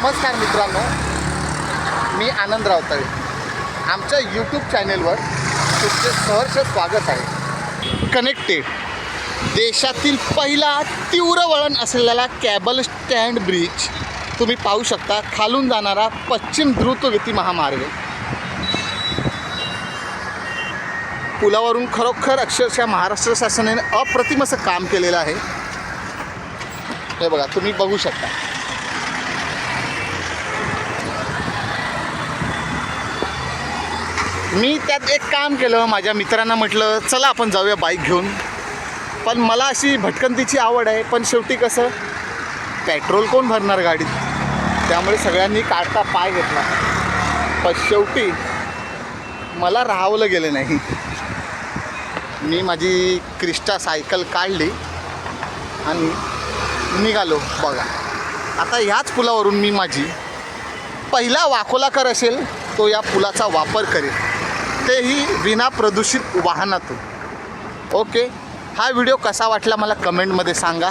नमस्कार मित्रांनो, मी आनंद रावतळे. आमच्या यूट्यूब चॅनेलवर तुमचे सहर्ष स्वागत आहे. कनेक्टेड देशातील पहिला तीव्र वळण असलेला कॅबल स्टँड ब्रिज तुम्ही पाहू शकता. खालून जाणारा पश्चिम द्रुतगती महामार्ग. पुलावरून खरोखर अक्षरशः महाराष्ट्र शासनाने अप्रतिम असं काम केलेलं आहे. हे बघा, तुम्ही बघू शकता. मी त्यात एक काम केलं, माझ्या मित्रांना म्हटलं चला आपण जाऊया बाईक घेऊन. पण मला अशी भटकंतीची आवड आहे, पण शेवटी कसं पेट्रोल कोण भरणार गाडीत, त्यामुळे सगळ्यांनी काढता पाय घेतला. पण शेवटी मला राहावलं गेलं नाही. मी माझी क्रिस्टा सायकल काढली आणि निघालो. बघा, आता ह्याच पुलावरून मी माझी पहिला वाकोलाकर असेल तो या पुलाचा वापर करेल, तेही विना प्रदूषित वाहनातून. ओके, हा व्हिडिओ कसा वाटला मला कमेंटमध्ये सांगा.